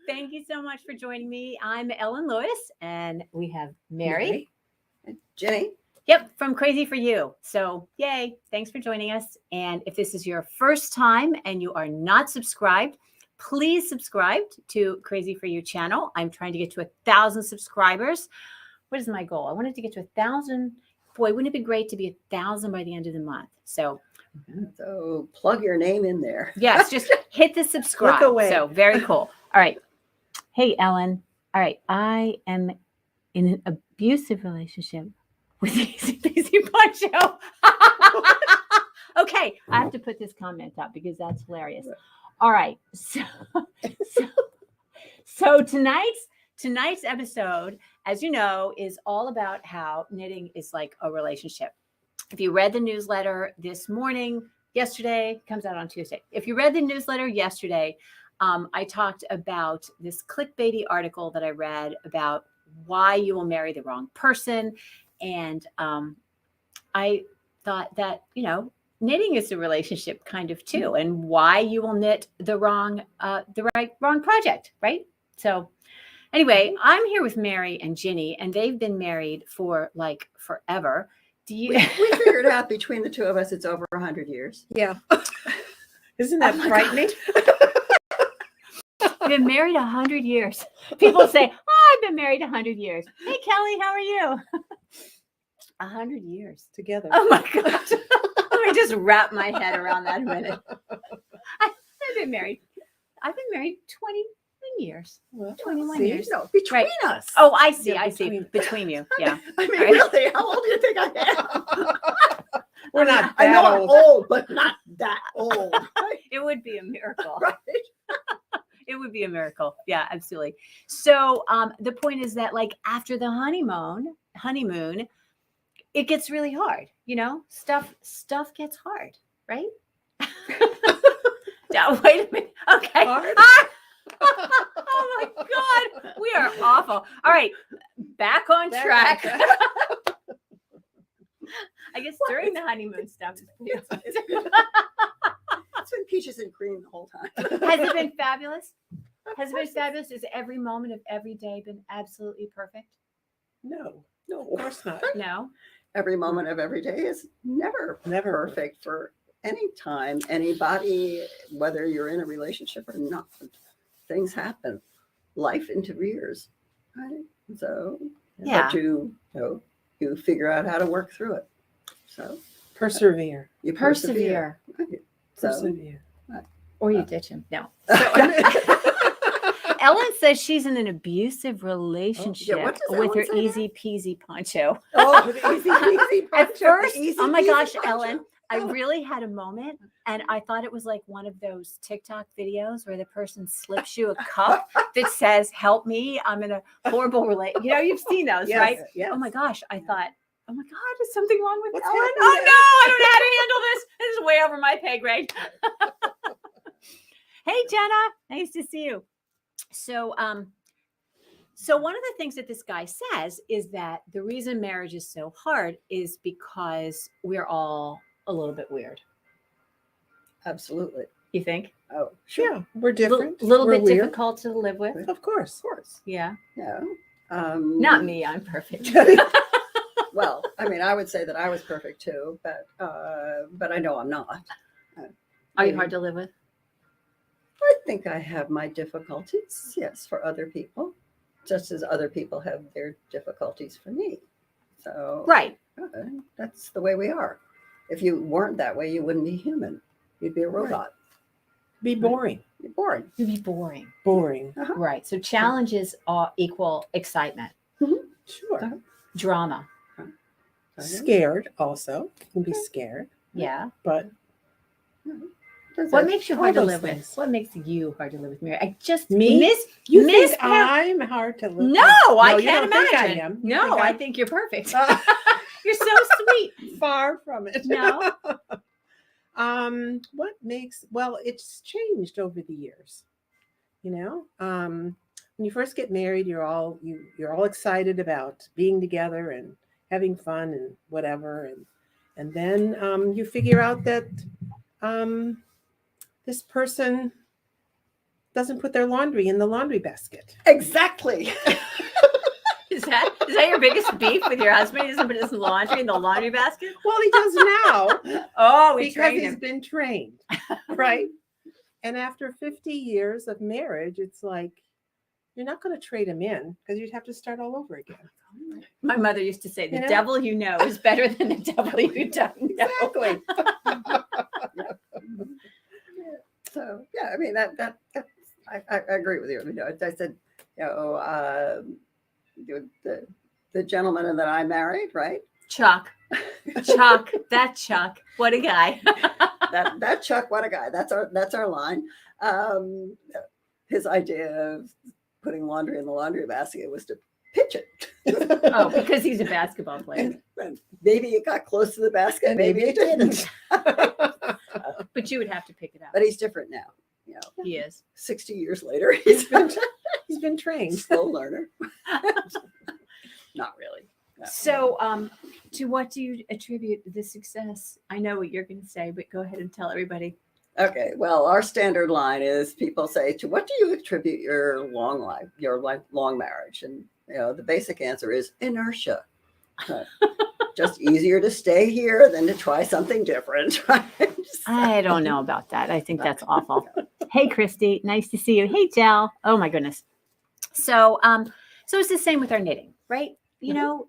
Thank you so much for joining me. I'm Ellen Lewis, and we have Mary. And Ginni. Yep, from Crazy for You. So, yay. Thanks for joining us. And if this is your first time and you are not subscribed, please subscribe to Crazy for You channel. I'm trying to get to 1,000 subscribers. What is my goal? I wanted to get to 1,000. Boy, wouldn't it be great to be 1,000 by the end of the month? So Plug your name in there. yes, just hit the subscribe. Look away. So very cool. All right. Hey, Ellen. All right. I am in an abusive relationship with Easy Poncho. Okay. I have to put this comment up because that's hilarious. All right. So tonight's episode, as you know, is all about how knitting is like a relationship. If you read the newsletter this morning, yesterday, comes out on Tuesday. If you read the newsletter yesterday, I talked about this clickbaity article that I read about why you will marry the wrong person. And I thought that, knitting is a relationship kind of too, and why you will knit the wrong project, right? So anyway, I'm here with Mary and Ginny, and they've been married for like forever. We figured out between the two of us, it's over 100 years. Yeah. Isn't that frightening? I've been married 100 years. People say, oh, I've been married 100 years. Hey, Kelly, how are you? 100 years. Together. Oh, my gosh. Let me just wrap my head around that a minute. I've been married 21 years. Well, 21 see? years. No, between us. Oh, I see. Yeah, I see. Between you. Yeah. I mean, Right. really, how old do you think I am? We're not I that know I'm old. old, but not that old. It would be a miracle. Right? It would be a miracle. Yeah, absolutely. So the point is that like after the honeymoon, it gets really hard. Stuff gets hard, right? Yeah, wait a minute. Okay. Hard? Oh my God. We are awful. All right. Back on track. I guess during the honeymoon stuff. It's been peaches and cream the whole time. Has it been fabulous? Has it been fabulous? Has every moment of every day been absolutely perfect? No, No, of course not. No. every moment of every day is never Never perfect for any time, anybody, whether you're in a relationship or not. Things happen. Life interferes, right? So, Yeah. but you figure out how to work through it. So Persevere. you Persevere. Right. So, Persevere. Or you ditch him. No. Ellen says she's in an abusive relationship what does with her Ellen say easy peasy poncho. oh, the easy peasy At poncho, first, the easy oh my peasy gosh, poncho. Ellen, I Oh. really had a moment and I thought it was like one of those TikTok videos where the person slips you a cup that says, help me, I'm in a horrible relationship. You've seen those, Yes, right? yes. Oh my gosh, I thought, oh my God, is something wrong with What's Ellen? happening Oh there? no, I don't know how to handle this. This is way over my pay grade. Hey, Jenna, nice to see you. So one of the things that this guy says is that the reason marriage is so hard is because we're all a little bit weird. Absolutely. You think? Oh, sure. Yeah, we're different. Little We're bit weird. difficult to live with. Of course. Of course. Yeah. Yeah. Not me. I'm perfect. Well, I mean, I would say that I was perfect too, but I know I'm not. Are you hard to live with? I think I have my difficulties, yes, for other people, just as other people have their difficulties for me. So Right. that's the way we are. If you weren't that way, you wouldn't be human. You'd be a robot. Be boring. You're boring. You'd be boring. Boring. Uh-huh. Right. So challenges are equal excitement, Sure. drama. Scared also. You can be scared. Yeah. But What makes you all hard to those live things. with? What makes you hard to live with, Mary? I just Me? miss you miss think Par- I'm hard to live No, with? I you can't don't think I imagine. am. You No, think I I'm think you're perfect. You're so sweet. far from it. No. Well, it's changed over the years. When you first get married, you're all excited about being together and having fun and whatever, and then you figure out that this person doesn't put their laundry in the laundry basket. Exactly. Is that your biggest beef with your husband? He doesn't put his laundry in the laundry basket? Well, he does now Oh, we because trained he's him. been trained, right? And after 50 years of marriage, it's like you're not going to trade him in because you'd have to start all over again. My mother used to say, the You know? devil you know is better than the devil you don't know. Exactly. So yeah, I mean I agree with you. You know, I said, you know, the gentleman that I married, right? Chuck, that Chuck, what a guy. That Chuck, what a guy. That's our line. His idea of putting laundry in the laundry basket was to pitch it. Oh, because he's a basketball player. And maybe it got close to the basket, maybe it didn't. But you would have to pick it up. But he's different now. You know, He is. 60 years later, he's He's been trained. slow learner. Not really. No. So, to what do you attribute the success? I know what you're going to say, but go ahead and tell everybody. Okay, well, our standard line is people say, to what do you attribute your long marriage? And you know, the basic answer is inertia. Just easier to stay here than to try something different. Right? I don't know about that. I think that's awful. Hey, Christy, nice to see you. Hey, Jel. Oh my goodness. So, so it's the same with our knitting, right? You know,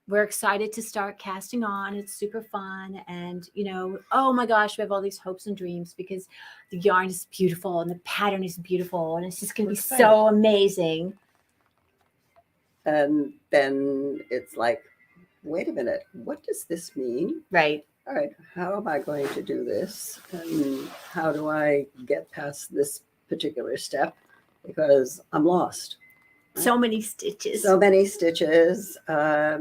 we're excited to start casting on. It's super fun. And, you know, oh my gosh, we have all these hopes and dreams because the yarn is beautiful and the pattern is beautiful. And it's just going to be so amazing. And then it's like, wait a minute, what does this mean? Right. All right, how am I going to do this? And how do I get past this particular step? Because I'm lost. So many stitches. So many stitches. I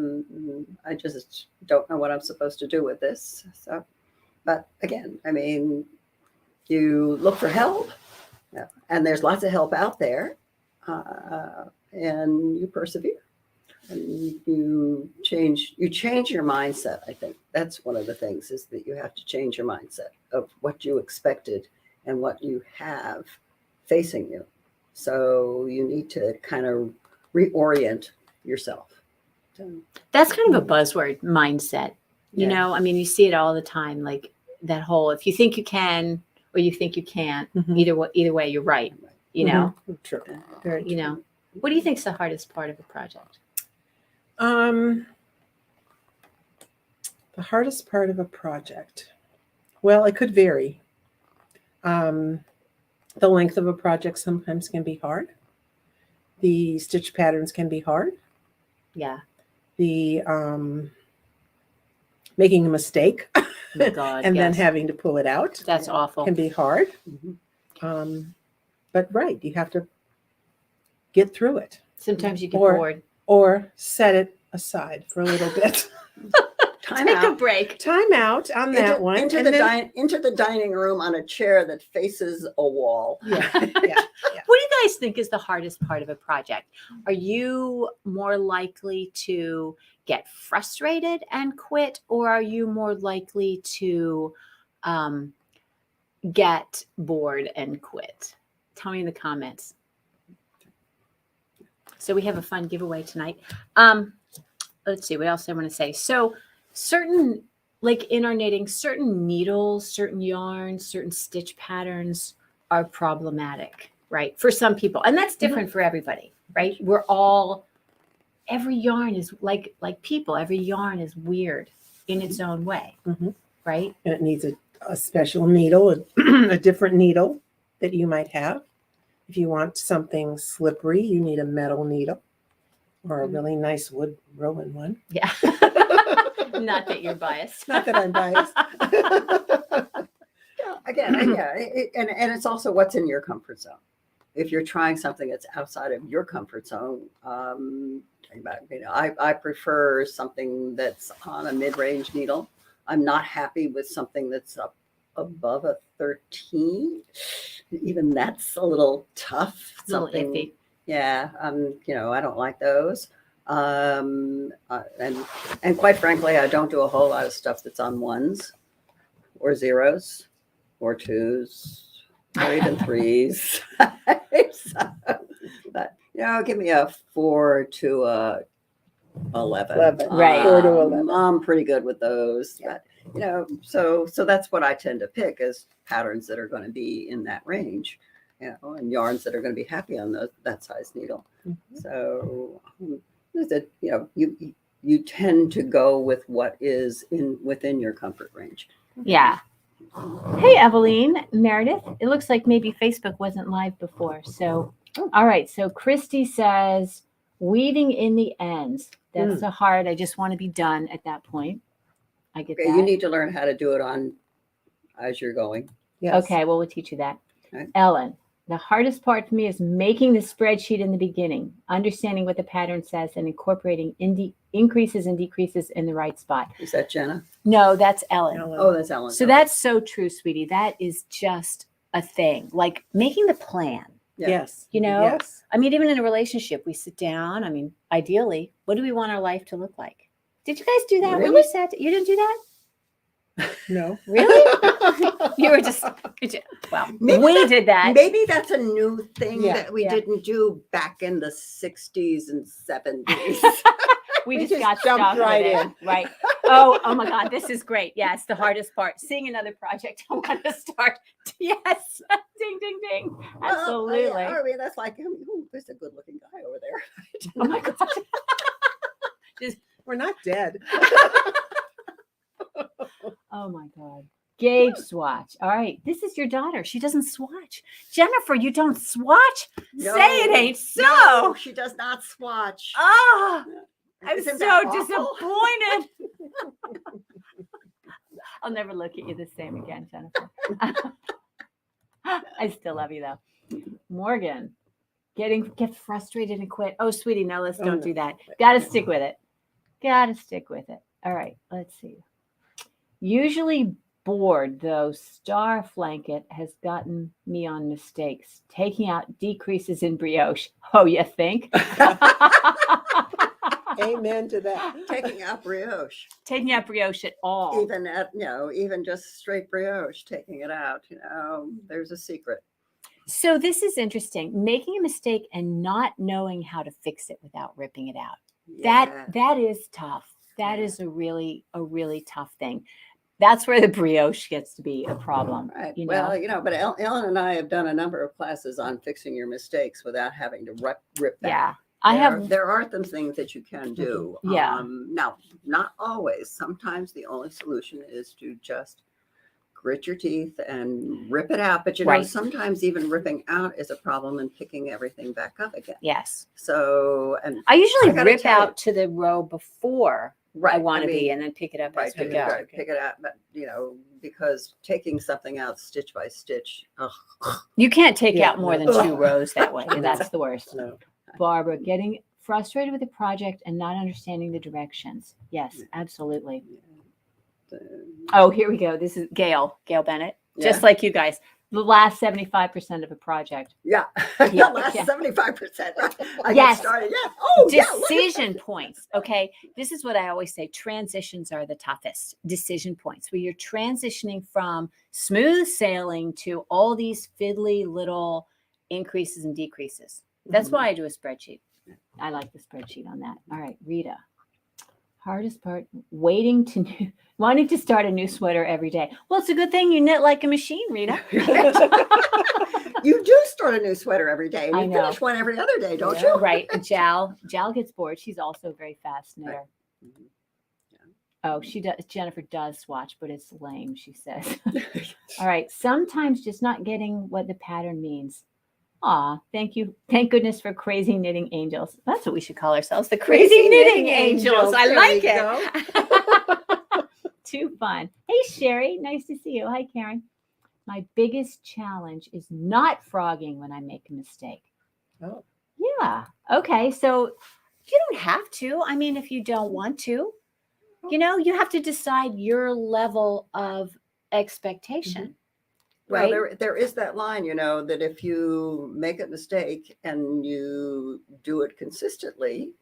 just don't know what I'm supposed to do with this. So, but again, I mean, you look for help, and there's lots of help out there, and you persevere, and you change your mindset. I think that's one of the things, is that you have to change your mindset of what you expected and what you have facing you. So you need to kind of reorient yourself. That's kind of a buzzword, mindset. You Yeah. know, I mean, you see it all the time, like that whole, if you think you can or you think you can't, Mhm. either way, you're right. You know, True. Very you know, what do you think is the hardest part of a project? The hardest part of a project. Well, it could vary. The length of a project sometimes can be hard. The stitch patterns can be hard. Yeah. The making a mistake Oh my God. and then yes. having to pull it out That's awful. can be hard. Mhm. But right, you have to get through it Sometimes you get Or- bored. or set it aside for a little bit. Time Take a out. break. Time out on that one. Into and the then- into the dining room on a chair that faces a wall. Yeah, yeah. What do you guys think is the hardest part of a project? Are you more likely to get frustrated and quit, or are you more likely to get bored and quit? Tell me in the comments. So we have a fun giveaway tonight. Let's see what else I want to say. So certain, like in our knitting, certain needles, certain yarns, certain stitch patterns are problematic, right? For some people. And that's different for everybody, right? We're all, every yarn is like people, every yarn is weird in its own way, Mhm. right? And it needs a special needle, a different needle that you might have. If you want something slippery, you need a metal needle or a really nice wood Rowan one. Yeah. Not that you're biased. Not that I'm biased. Again, and it's also what's in your comfort zone. If you're trying something that's outside of your comfort zone, I prefer something that's on a mid-range needle. I'm not happy with something that's up above a 13. Even that's a little tough. It's a little Something, iffy. yeah. I don't like those. And quite frankly, I don't do a whole lot of stuff that's on ones or zeros or twos or even 3s. So, but give me a 4 to a 11. 11. Right. 4 to 11. I'm pretty good with those. Yeah. But so that's what I tend to pick is patterns that are going to be in that range, and yarns that are going to be happy on that size needle. Mm-hmm. So that you tend to go with what is within your comfort range. Yeah. Hey, Eveline, Meredith. It looks like maybe Facebook wasn't live before. So, all right. So Christy says, weaving in the ends. That's a hard. I just want to be done at that point. I get that. You need to learn how to do it on as you're going. Yes. Okay. Well, we'll teach you that. Okay. Ellen, the hardest part for me is making the spreadsheet in the beginning, understanding what the pattern says, and incorporating increases and decreases in the right spot. Is that Jenna? No, that's Ellen. Oh, that's Ellen. So Okay. that's so true, sweetie. That is just a thing. Like making the plan. Yeah. Yes. Yes. I mean, even in a relationship, we sit down. I mean, ideally, what do we want our life to look like? Did you guys do that when you Really? sat? You didn't do that? No. Really? You were just, well, Maybe we did that. Maybe that's a new thing Yeah. that we Yeah. didn't do back in the 60s and 70s. We We just just got jumped stuck right with it. in. Right. Oh my God. This is great. Yes. The hardest part. Seeing another project I want to start. Yes. Ding, ding, ding. Absolutely. Well, I mean, that's like, ooh, there's a good looking guy over there. Oh my God. We're not dead. Oh my God. Gauge swatch. All right. This is your daughter. She doesn't swatch. Jennifer, you don't swatch? Say it ain't so. No, she does not swatch. Ah, I'm Isn't so that awful? disappointed. I'll never look at you the same again, Jennifer. I still love you though. Morgan, get frustrated and quit. Oh, sweetie, no, let's don't do that. Got to stick with it. Got to stick with it. All right, let's see. Usually bored, though, Star Flanket has gotten me on mistakes, taking out decreases in brioche. Oh, you think? Amen to that. Taking out brioche, Taking out brioche at all. even just straight brioche, taking it out, there's a secret. So this is interesting. Making a mistake and not knowing how to fix it without ripping it out. Yeah. That is tough. That Yeah. is a really tough thing. That's where the brioche gets to be a problem. Right. You know? Well, but Ellen and I have done a number of classes on fixing your mistakes without having to rip them. Yeah. I have There are some things that you can do. Yeah. Now, not always. Sometimes the only solution is to just grit your teeth and rip it out. But Right. sometimes even ripping out is a problem and picking everything back up again. yes. So, and I usually gotta rip tell you- out to the row before I want to be mean, and then pick it up right, as we pick go. it out. But because taking something out stitch by stitch, You can't take Yeah, out more no. than 2 rows that way. And that's the worst. No. Barbara, getting frustrated with the project and not understanding the directions. Yes, absolutely. Oh, here we go. This is Gail Bennett. Just like you guys. The last 75% of a project. Yeah. Yeah, The last yeah. 75%. I Yes. get started. Yeah. Oh, yeah. look at Decision points. Okay. This is what I always say. Transitions are the toughest decision points where you're transitioning from smooth sailing to all these fiddly little increases and decreases. That's Mhm. why I do a spreadsheet. I like the spreadsheet on that. All right, Rita. Hardest part, wanting to start a new sweater every day. Well, it's a good thing you knit like a machine, Rita. You do start a new sweater every day. And I you know. finish one every other day, don't Yeah. you? Right. Jal gets bored. She's also a very fast knitter. Mhm. Oh, she does. Jennifer does swatch, but it's lame, she says. All right. Sometimes just not getting what the pattern means. Aw, thank you. Thank goodness for crazy knitting angels. That's what we should call ourselves, the crazy knitting angels. I There like we it. Too fun. Hey, Sherry. Nice to see you. Hi, Karen. My biggest challenge is not frogging when I make a mistake. Oh. Yeah. Okay. So you don't have to. I mean, if you don't want to, you have to decide your level of expectation. Well, Right? there is that line, that if you make a mistake and you do it consistently,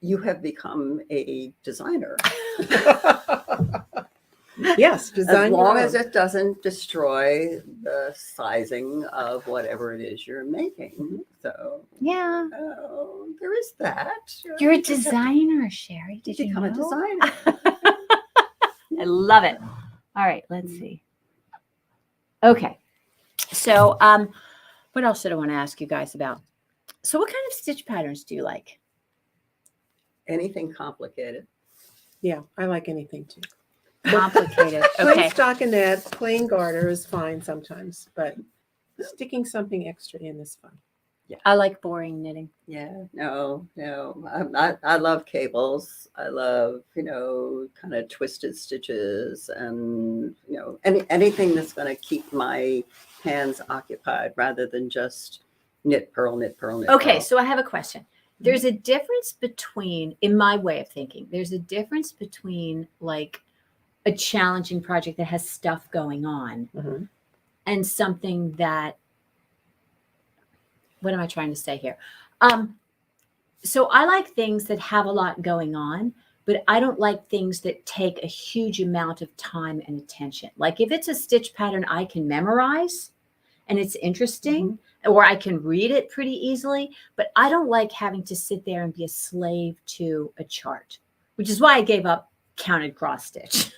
you have become a designer. Yes, As design your long own. as it doesn't destroy the sizing of whatever it is you're making. So Yeah. there is that. You're a You just have to designer, Sherry. Did you become a know? designer. I love it. All right, let's see. Okay. So, what else did I want to ask you guys about? So, what kind of stitch patterns do you like? Anything complicated. Yeah, I like anything too. Complicated. Plain Okay. stockinette, plain garter is fine sometimes, but sticking something extra in is fun. I like boring knitting. Yeah, no. I love cables. I love, kind of twisted stitches and, anything that's going to keep my hands occupied rather than just knit, purl, knit, purl, knit. Okay, purl. so I have a question. There's a difference between, in my way of thinking, there's a difference between like a challenging project that has stuff going on Mhm. and something that, what am I trying to say here? So I like things that have a lot going on, but I don't like things that take a huge amount of time and attention. Like if it's a stitch pattern I can memorize and it's interesting, or I can read it pretty easily, but I don't like having to sit there and be a slave to a chart, which is why I gave up counted cross stitch.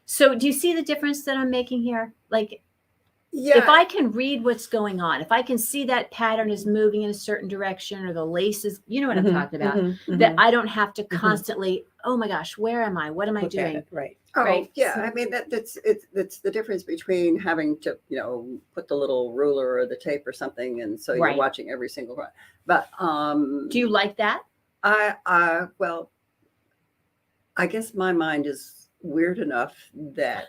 So do you see the difference that I'm making here? Like Yeah. if I can read what's going on, if I can see that pattern is moving in a certain direction or the lace is, you know what I'm talking about, that I don't have to constantly, oh my gosh, where am I? What am I Look at doing? it, right. Oh, Right. yeah. So- I mean, it's the difference between having to, put the little ruler or the tape or something. And so you're Right. watching every single one. But Do you like that? well, I guess my mind is weird enough that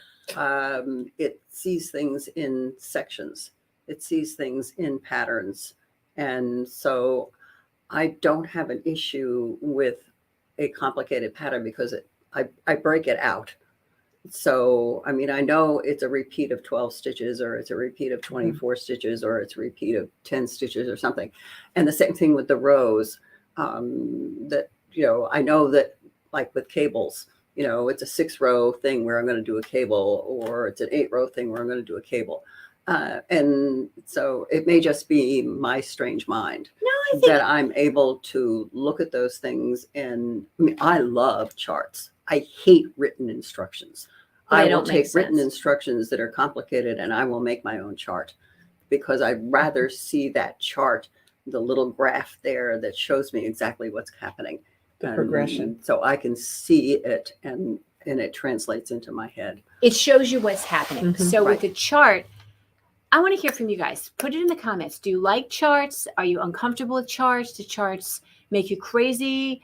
it sees things in sections. It sees things in patterns. And so I don't have an issue with a complicated pattern because I break it out. So, I mean, I know it's a repeat of 12 stitches or it's a repeat of 24 stitches or it's a repeat of 10 stitches or something. And the same thing with the rows that, I know that like with cables, it's a 6-row thing where I'm going to do a cable or it's an 8-row thing where I'm going to do a cable. And so it may just be my strange mind that I'm able to look at those things. And I mean, I love charts. I hate written instructions. Well, they I will don't make take written sense. instructions that are complicated and I will make my own chart because I'd rather see that chart, the little graph there that shows me exactly what's happening. The progression. So I can see it and it translates into my head. It shows you what's happening. So Right. with the chart, I want to hear from you guys. Put it in the comments. Do you like charts? Are you uncomfortable with charts? Do charts make you crazy?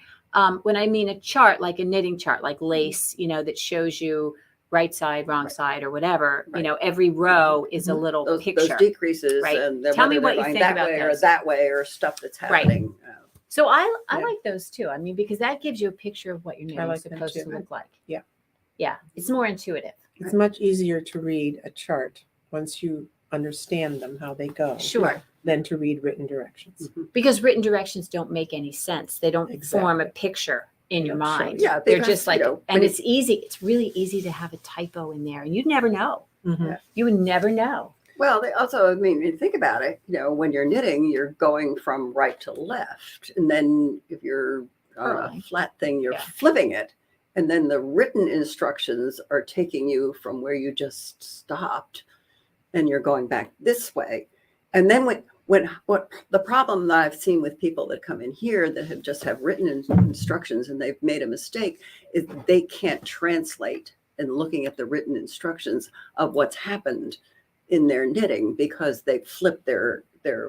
When I mean a chart, like a knitting chart, like lace, that shows you right side, wrong side, or whatever, Right. Every row is a little Those picture. decreases right? and Tell me whether what they're you going think that about way or those. that way or stuff that's Right. happening. So I Yeah. like those too. I mean, because that gives you a picture of what your knitting is like them supposed too. to look like. Yeah. Yeah. It's more intuitive. It's much easier to read a chart once you understand them, how they go, Sure. than to read written directions. Because written directions don't make any sense. They don't form a Exactly. picture in your They don't show mind. you. Yeah, They're because, just like, but and it's easy. It's really easy to have a typo in there. And you'd never know. Mhm. You would never know. Well, they also, I mean, you think about it, when you're knitting, you're going from right to left. And then if you're on a Purling. flat thing, you're Yeah. flipping it. And then the written instructions are taking you from where you just stopped and you're going back this way. And then what the problem that I've seen with people that come in here that have written instructions and they've made a mistake is they can't translate and looking at the written instructions of what's happened in their knitting because they flip their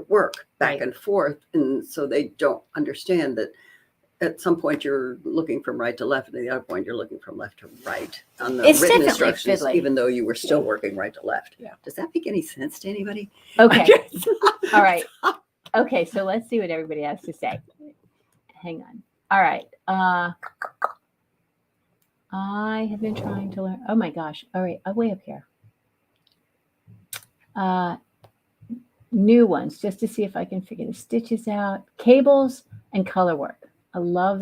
work back Right. and forth. And so they don't understand that at some point you're looking from right to left and at the other point you're looking from left to right on the It's written definitely instructions, fiddly. even though you were still working right to left. Yeah. Does that make any sense to anybody? Okay. All right. Okay. So let's see what everybody has to say. Hang on. All right. I have been trying to learn. Oh my gosh. All right. I'm way up here. New ones just to see if I can figure the stitches out. Cables and color work. I love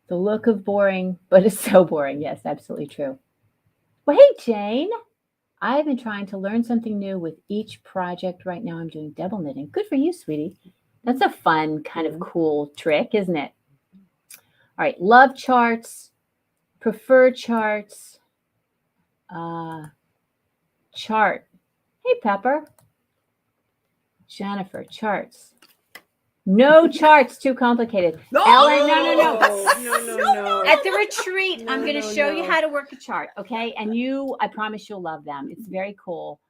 The look of boring, but it's so boring. Yes, absolutely true. Well, hey, Jane. I've been trying to learn something new with each project. Right now I'm doing double knitting. Good for you, sweetie. That's a fun, kind of cool trick, isn't it? All right, love charts, preferred charts, chart. Hey, Pepper. Jennifer, charts. No charts, too complicated. No! Ellen, no. No. At the retreat, I'm No, going to no, show you no. how to work a chart, okay? And I promise you'll love them. It's very cool.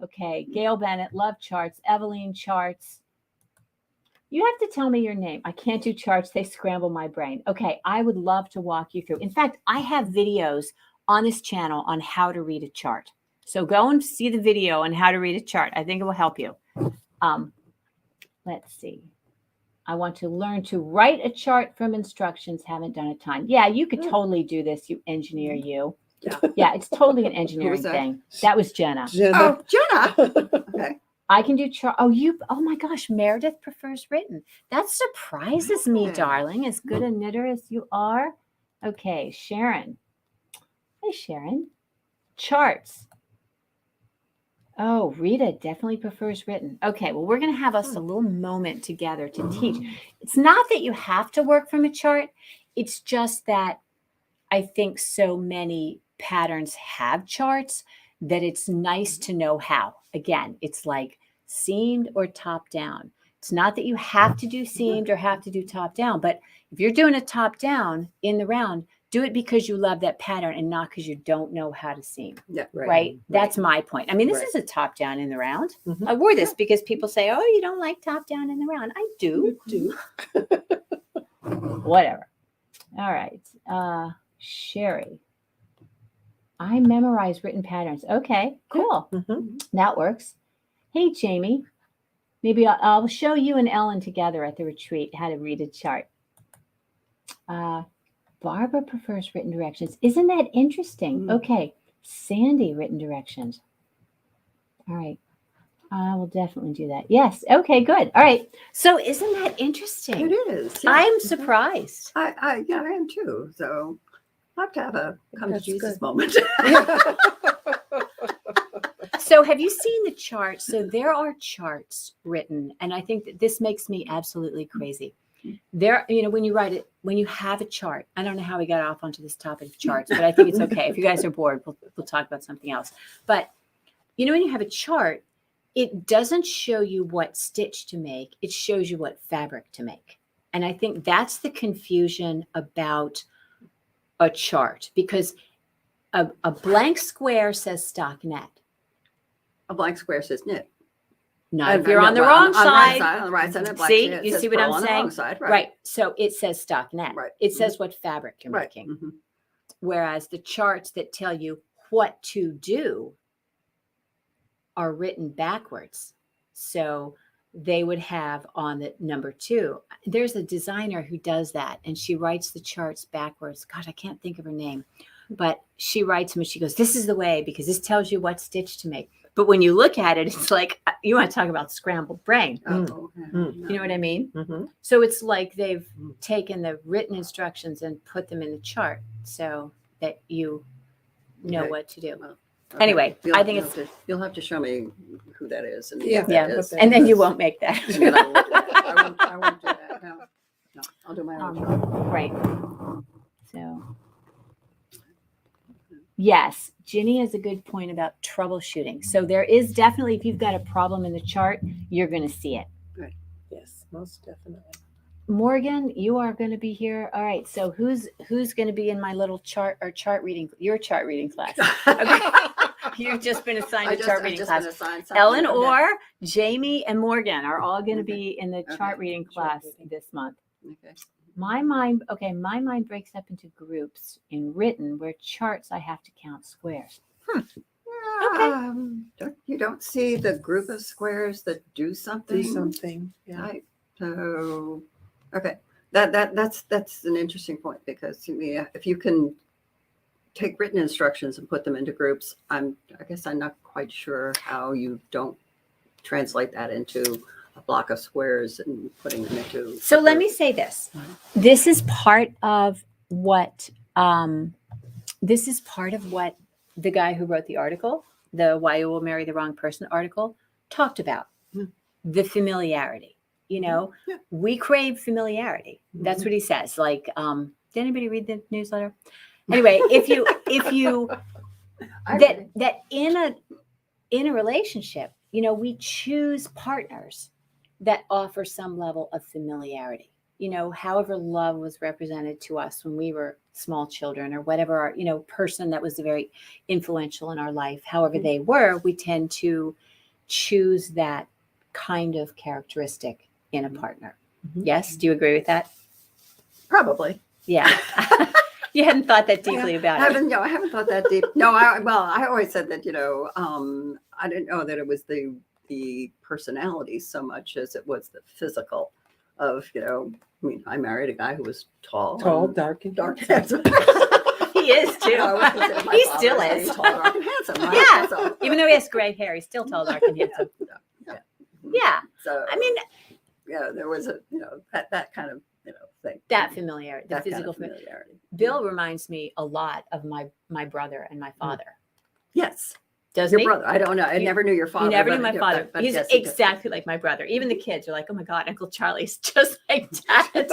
Okay, Gail Bennett, love charts. Eveline, charts. You have to tell me your name. I can't do charts. They scramble my brain. Okay, I would love to walk you through. In fact, I have videos on this channel on how to read a chart. So go and see the video on how to read a chart. I think it will help you. Let's see. I want to learn to write a chart from instructions. Haven't done a ton. Yeah, you could totally do this, you engineer, you. Yeah, it's totally an engineering that? thing. That was Jenna. Oh, Jenna. Okay. I can do chart. Oh my gosh, Meredith prefers written. That surprises me, Yeah. darling. As good a knitter as you are. Okay, Sharon. Hey, Sharon. Charts. Oh, Rita definitely prefers written. Okay, well, we're going to have us a little moment together to teach. It's not that you have to work from a chart. It's just that I think so many patterns have charts that it's nice to know how. Again, it's like seamed or top down. It's not that you have to do seamed or have to do top down, but if you're doing a top down in the round, do it because you love that pattern and not because you don't know how to seam. Yeah, Right? That's my point. I mean, this is a top down in the round. I wore this because people say, oh, you don't like top down in the round. I do. Whatever. All right. Sherry. I memorize written patterns. Okay, cool. That works. Hey, Jamie. Maybe I'll show you and Ellen together at the retreat how to read a chart. Barbara prefers written directions. Isn't that interesting? Okay. Sandy, written directions. All right. I will definitely do that. Yes. Okay, good. All right. So isn't that interesting? It is. Yeah. I'm surprised. I am too. So I have to have a come to That's Jesus good. moment. So have you seen the chart? So there are charts written, and I think that this makes me absolutely crazy. There, when you write it, when you have a chart, I don't know how we got off onto this topic of charts, but I think it's okay. If you guys are bored, we'll talk about something else. But when you have a chart, it doesn't show you what stitch to make. It shows you what fabric to make. And I think that's the confusion about a chart, because a blank square says stockinette. A blank square says knit. Not if you're on the wrong side. On the right side, a blank See, square you says see what pearl I'm on the saying? wrong side, Right. So it says stockinette. Right. It says what fabric you're making. Whereas the charts that tell you what to do are written backwards. So they would have on the number 2. There's a designer who does that, and she writes the charts backwards. God, I can't think of her name, but she writes them and she goes, this is the way, because this tells you what stitch to make. But when you look at it, it's like, you want to talk about scrambled brain. Oh, You know what I mean? So it's like they've taken the written instructions and put them in the chart so that you know what to do. Well, Anyway, I think you'll have to show me who that is. And Yeah. what that is. And then you won't make that. And then I won't do that. No, I'll do my own. Right. So, yes, Ginny has a good point about troubleshooting. So there is definitely, if you've got a problem in the chart, you're going to see it. Yes, most definitely. Morgan, you are going to be here. All right. So who's going to be in my little chart reading, your chart reading class? Okay. You've just been assigned a chart reading class. Ellen or Jamie and Morgan are all going to be in the chart reading class this month. Okay. My mind breaks up into groups in written, where charts I have to count squares. You don't see the group of squares that do something. Yeah. Right. So, okay, that's an interesting point, because if you can take written instructions and put them into groups, I guess I'm not quite sure how you don't translate that into a block of squares and putting them into. So let me say this. This is part of what this is part of what the guy who wrote the article, the Why You Will Marry the Wrong Person article, talked about. The familiarity. You know, Yeah. we crave familiarity. That's what he says. Like, did anybody read the newsletter? Anyway, if you that in a relationship, you know, we choose partners that offer some level of familiarity. You know, however love was represented to us when we were small children, or whatever our, you know, person that was very influential in our life, however they were, we tend to choose that kind of characteristic in a partner. Yes, do you agree with that? Probably. Yeah. You hadn't thought that deeply about it. I haven't thought that deep. No, I always said that, you know, I didn't know that it was the personality so much as it was the physical of, you know, I mean, I married a guy who was tall, dark, and handsome. He is too. He still is. Tall, dark, and handsome. Right? Yeah. So, Even though he has gray hair, he's still tall, dark, and handsome. Yeah. So I mean, yeah, there was a, you know, that kind of, you know, thing. that familiarity, the That kind physical of familiarity. Bill reminds me a lot of my brother and my father. Yes. Doesn't Your he? brother. I don't know. I never knew your father. You never but- knew my yeah, father. but He's yes, he does. exactly like my brother. Even the kids are like, oh my God, Uncle Charlie's just like Dad.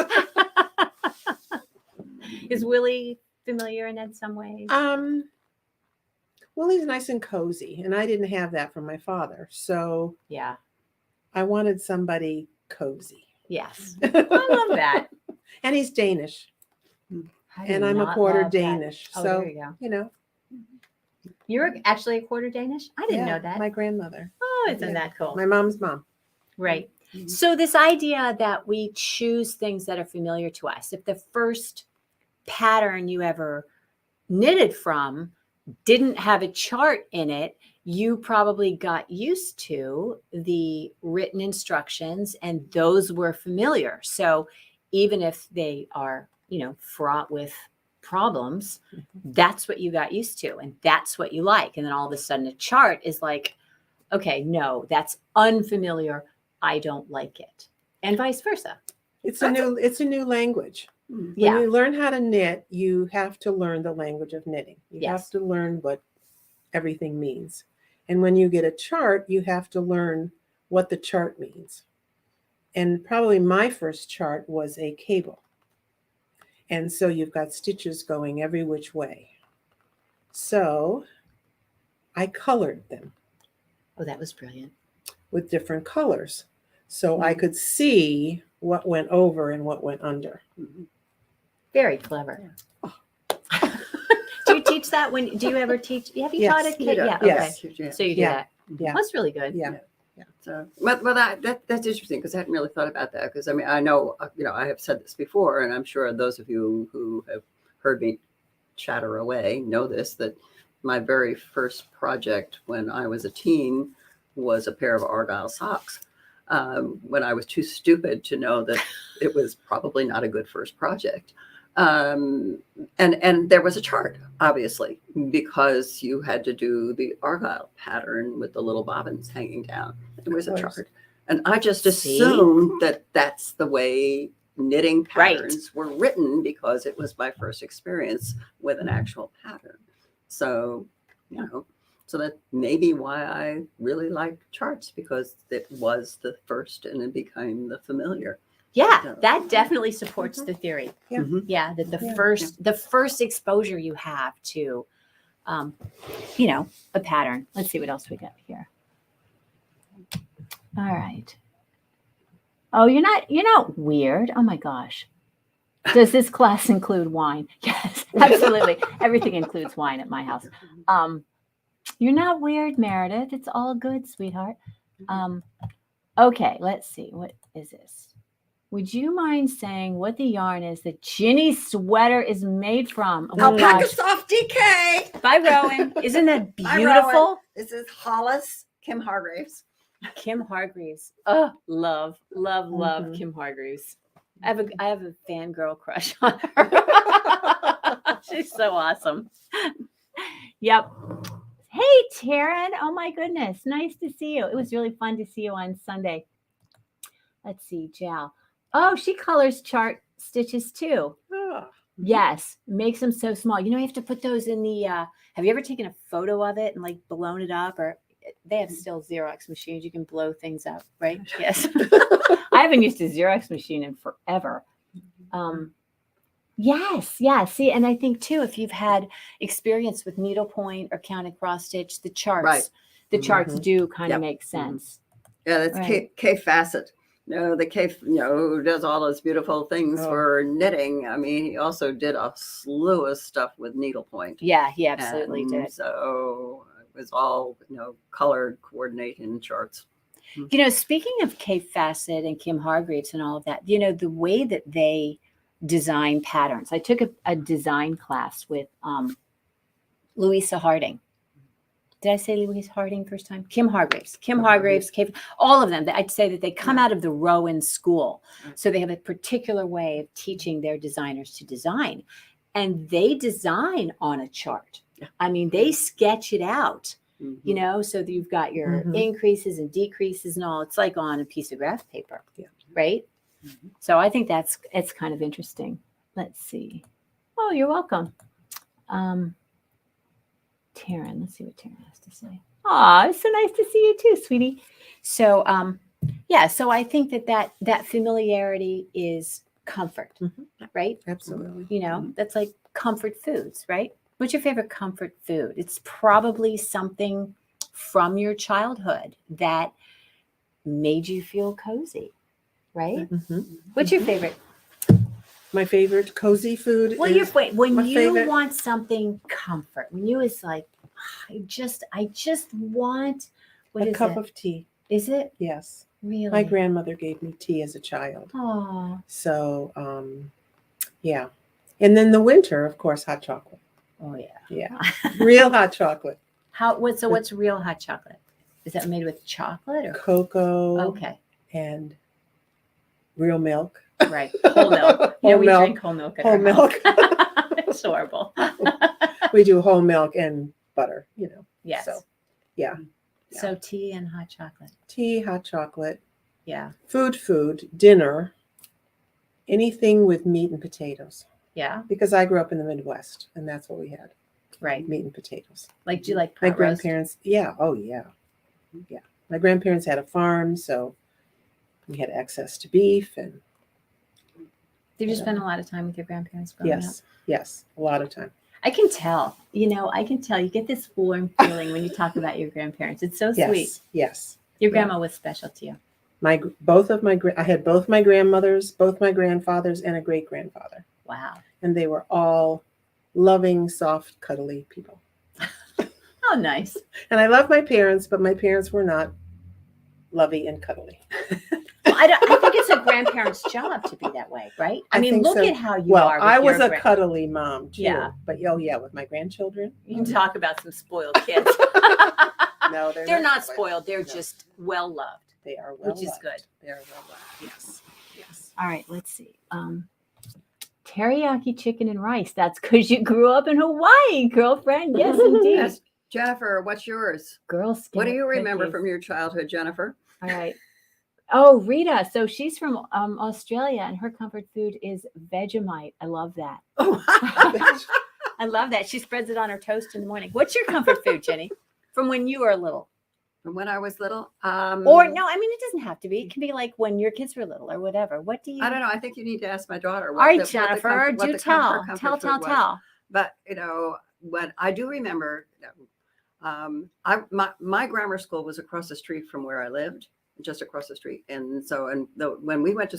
Is Willie familiar in some ways? Well, he's nice and cozy, and I didn't have that from my father, so Yeah. I wanted somebody cozy. Yes. I love that. And he's Danish, I do and I'm a not quarter love that. Danish, Oh, so there you go. you know. You're actually a quarter Danish? I didn't Yeah, know that. My grandmother, Oh, isn't yeah. that cool? my mom's mom. Right. Mhm. So this idea that we choose things that are familiar to us. If the first pattern you ever knitted from didn't have a chart in it, you probably got used to the written instructions, and those were familiar. So even if they are, you know, fraught with problems, that's what you got used to, and that's what you like. And then all of a sudden a chart is like, okay, no, that's unfamiliar. I don't like it. And vice versa. It's a new language. Mhm. Yeah. When you learn how to knit, you have to learn the language of knitting. You Yes. have to learn what everything means. And when you get a chart, you have to learn what the chart means. And probably my first chart was a cable. And so you've got stitches going every which way. So I colored them Oh, that was brilliant. with different colors. So I could see what went over and what went under. Mhm. Very clever. Do you teach that do you ever teach? Have you Yes. taught it? You do. Yeah. Okay. Yes. Yeah. So you do Yeah. that. Yeah. That's really good. Yeah. So, well, that's interesting because I hadn't really thought about that. Because I mean, I know, you know, I have said this before, and I'm sure those of you who have heard me chatter away know this, that my very first project when I was a teen was a pair of Argyle socks. When I was too stupid to know that it was probably not a good first project. And there was a chart, obviously, because you had to do the Argyle pattern with the little bobbins hanging down. There was a Of course. chart. And I just See? assumed that that's the way knitting Right. patterns were written because it was my first experience with an actual pattern. So, you know, so that may be why I really like charts, because it was the first and it became the familiar. Yeah, that definitely supports the theory. Yeah. Mhm. Yeah, that Yeah. the first exposure you have to, you know, a pattern. Let's see what else we got here. All right. Oh, you're not weird. Oh my gosh. Does this class include wine? Yes, absolutely. Everything includes wine at my house. You're not weird, Meredith. It's all good, sweetheart. Okay, let's see. What is this? Would you mind saying what the yarn is that Ginni's sweater is made from? Oh my Alpaca gosh. Soft DK. By Rowan. Isn't that By beautiful? Rowan. This is Hollis Kim Hargraves. Kim Hargreaves. Oh, love Mhm. Kim Hargreaves. I have a fangirl crush on her. She's so awesome. Yep. Hey, Taryn. Oh my goodness. Nice to see you. It was really fun to see you on Sunday. Let's see, Jal. Oh, she colors chart stitches too. Oh, Yes, makes them so small. You have to put those in the. Have you ever taken a photo of it and like blown it up? Or they have still Xerox machines. You can blow things up, right? Yes. I haven't used a Xerox machine in forever. Yes, yeah. See, and I think too, if you've had experience with needlepoint or counted cross stitch, the charts, Right. the charts Mhm. do kind of Yep. make sense. Yeah, that's Right. K Facet. The K, who does all those beautiful things Oh. for knitting. I mean, he also did a slew of stuff with needlepoint. Yeah, he absolutely And did. so it was all, colored coordinating charts. Speaking of Kay Fassett and Kim Hargreaves and all of that, the way that they design patterns. I took a design class with Louisa Harding. Did I say Louise Harding first time? Kim Hargreaves. Kim Hargreaves, all of them. I'd say that they come out of the Rowan School. So they have a particular way of teaching their designers to design. And they design on a chart. I mean, they sketch it out, so that you've got your increases and decreases and all. It's like on a piece of graph paper, right? So I think it's kind of interesting. Let's see. Oh, you're welcome. Taryn, let's see what Taryn has to say. Oh, it's so nice to see you too, sweetie. So, so I think that familiarity is comfort, right? Absolutely. That's like comfort foods, right? What's your favorite comfort food? It's probably something from your childhood that made you feel cozy, right? What's your favorite? My favorite cozy food Well, is when my you favorite- want something comfort, when you is like, I just want a cup of tea. Is it Yes. really? My grandmother gave me tea as a child. Oh, So, yeah. And then the winter, of course, hot chocolate. oh yeah. Yeah. Real hot chocolate. What's real hot chocolate? Is that made with chocolate or Cocoa. okay? And real milk. Right, whole milk. Whole we milk. drink whole milk. At Whole our milk. house. It's horrible. We do whole milk and butter, Yes. So, yeah. So tea and hot chocolate. Tea, hot chocolate, Yeah. food, dinner, anything with meat and potatoes. Yeah. Because I grew up in the Midwest and that's what we had. Right. Meat and potatoes. Like, do you like My pot roast? grandparents, yeah. Oh, yeah. Yeah. My grandparents had a farm, so we had access to beef and Did you spend a lot of time with your grandparents growing up? yes, a lot of time. I can tell. I can tell. You get this warm feeling when you talk about your grandparents. It's so sweet. Yes. Your grandma was special to you. I had both my grandmothers, both my grandfathers, and a great grandfather, Wow. and they were all loving, soft, cuddly people. Oh, nice. And I love my parents, but my parents were not lovey and cuddly. Well, I think it's a grandparent's job to be that way, right? I mean, think look so. at how you Well, are. I with was your a cuddly mom too. Yeah. But with my grandchildren. You can talk about some spoiled kids. No, They're not spoiled. They're just well loved. They are well Which is loved. good. They are well loved. Yes. All right, let's see. Teriyaki chicken and rice. That's because you grew up in Hawaii, girlfriend. Yes, indeed. Yes. Jennifer, what's yours? Girl Scout What do you remember cookies. from your childhood, Jennifer? All right. Oh, Rita. So she's from Australia, and her comfort food is Vegemite. I love that. Oh, I love that. She spreads it on her toast in the morning. What's your comfort food, Jenny? From when you were little? from when I was little. Or no, I mean, it doesn't have to be. It can be like when your kids were little or whatever. What do you? I don't know. I think you need to ask my daughter. All right, Jennifer, do tell. Tell. But what I do remember, my grammar school was across the street from where I lived, just across the street. And so, when we went to